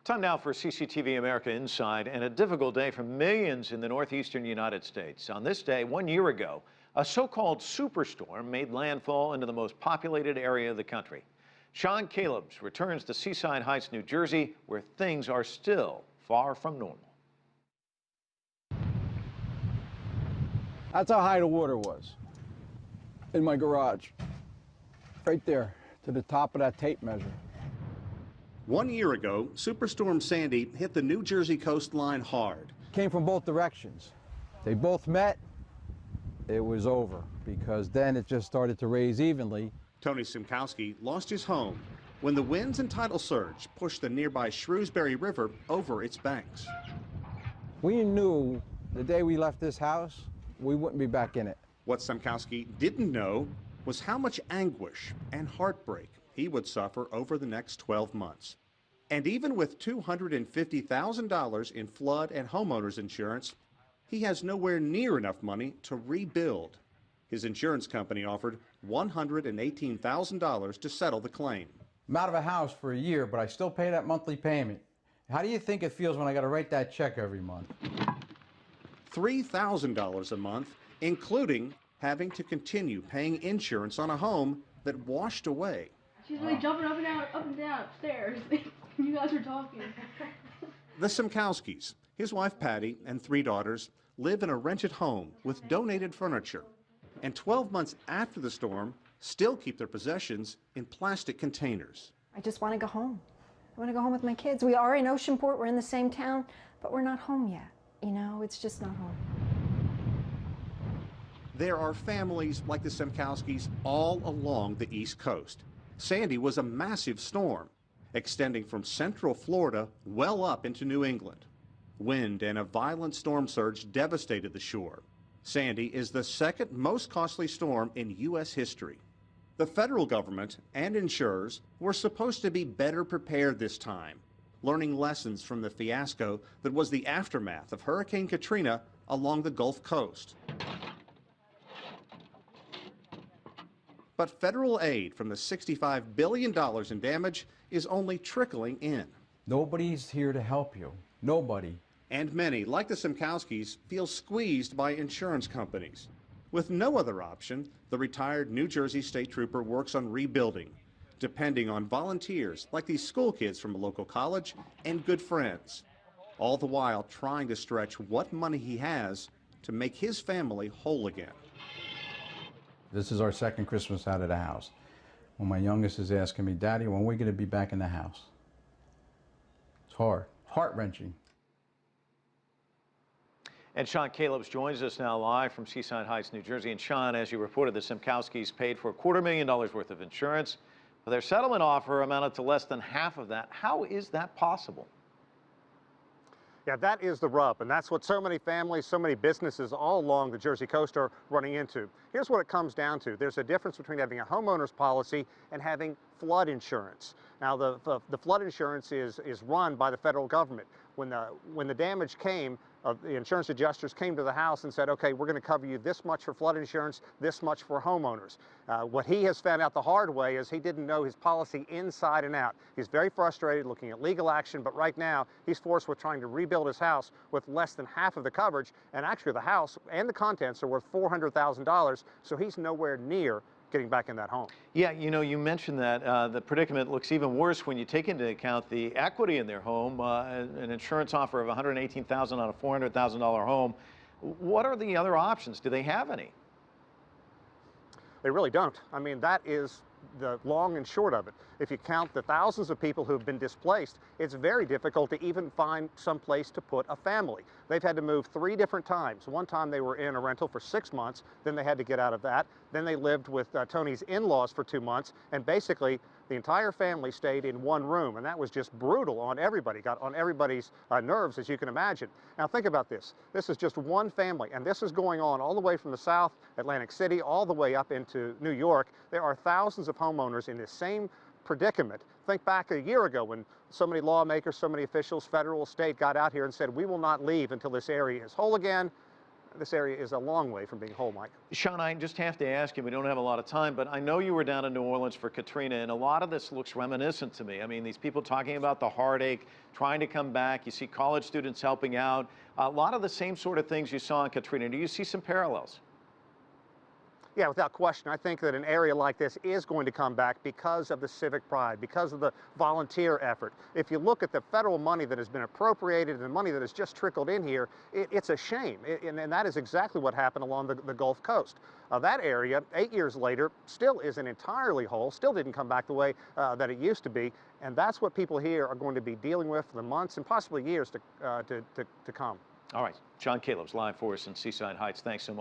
Time now for CCTV America Inside, and a difficult day for millions in the northeastern United States. On this day, 1 year ago, a so-called superstorm made landfall into the most populated area of the country. Callebs returns to Seaside Heights, New Jersey, where things are still far from normal. That's how high the water was in my garage. Right there, to the top of that tape measure. 1 year ago, Superstorm Sandy hit the New Jersey coastline hard. Came from both directions. They both met. It was over, because then it just started to raise evenly. Tony Simkowski lost his home when the winds and tidal surge pushed the nearby Shrewsbury River over its banks. We knew the day we left this house, we wouldn't be back in it. What Simkowski didn't know was how much anguish and heartbreak he would suffer over the next 12 months. And even with $250,000 in flood and homeowners insurance, he has nowhere near enough money to rebuild. His insurance company offered $118,000 to settle the claim. I'm out of a house for a year, but I still pay that monthly payment. How do you think it feels when I got to write that check every month? $3,000 a month, including having to continue paying insurance on a home that washed away. She's really jumping up and down upstairs. You guys are talking. The Simkowskis, his wife Patty and 3 daughters, live in a rented home with donated furniture. And 12 months after the storm, still keep their possessions in plastic containers. I just want to go home. I want to go home with my kids. We are in Oceanport, we're in the same town, but we're not home yet. You know, it's just not home. There are families like the Simkowskis all along the East Coast. Sandy was a massive storm, extending from central Florida well up into New England. Wind and a violent storm surge devastated the shore. Sandy is the second most costly storm in U.S. history. The federal government and insurers were supposed to be better prepared this time, learning lessons from the fiasco that was the aftermath of Hurricane Katrina along the Gulf Coast. But federal aid from the $65 billion in damage is only trickling in. Nobody's here to help you. Nobody. And many, like the Simkowskis, feel squeezed by insurance companies. With no other option, the retired New Jersey state trooper works on rebuilding, depending on volunteers like these school kids from a local college and good friends, all the while trying to stretch what money he has to make his family whole again. This is our second Christmas out of the house. When my youngest is asking me, Daddy, when are we going to be back in the house? It's hard, heart-wrenching. And Callebs joins us now live from Seaside Heights, New Jersey. And Sean, as you reported, the Simkowskis paid for $250,000 worth of insurance, but their settlement offer amounted to less than half of that. How is that possible? Yeah, that is the rub, and that's what so many families, so many businesses all along the Jersey coast are running into. Here's what it comes down to. There's a difference between having a homeowner's policy and having flood insurance. Now, the flood insurance is run by the federal government. When the damage came, the insurance adjusters came to the house and said, okay, we're going to cover you this much for flood insurance, this much for homeowners. What he has found out the hard way is he didn't know his policy inside and out. He's very frustrated looking at legal action, but right now he's forced with trying to rebuild his house with less than half of the coverage, and actually the house and the contents are worth $400,000, so he's nowhere near getting back in that home. Yeah, you know, you mentioned that the predicament looks even worse when you take into account the equity in their home, an insurance offer of $118,000 on a $400,000 home. What are the other options? Do they have any? They really don't. I mean, that is the long and short of it. If you count the thousands of people who've been displaced, it's very difficult to even find some place to put a family. They've had to move 3 different times. One time they were in a rental for 6 months, then they had to get out of that. Then they lived with Tony's in-laws for 2 months, and basically the entire family stayed in one room, and that was just brutal on everybody, got on everybody's nerves, as you can imagine. Now think about this. This is just one family, and this is going on all the way from the south, Atlantic City, all the way up into New York. There are thousands of homeowners in this same predicament. Think back a year ago when so many lawmakers, so many officials, federal, state, got out here and said, we will not leave until this area is whole again. this area is a long way from being whole, Mike. Sean, I just have to ask you, we don't have a lot of time, but I know you were down in New Orleans for Katrina, and a lot of this looks reminiscent to me. I mean, these people talking about the heartache, trying to come back. You see college students helping out. A lot of the same sort of things you saw in Katrina. Do you see some parallels? Yeah, without question. I think that an area like this is going to come back because of the civic pride, because of the volunteer effort. If you look at the federal money that has been appropriated and the money that has just trickled in here, it's a shame. And that is exactly what happened along the Gulf Coast. That area, 8 years later, still isn't entirely whole, still didn't come back the way that it used to be. And that's what people here are going to be dealing with for the months and possibly years to come. All right. John Callebs live for us in Seaside Heights. Thanks so much.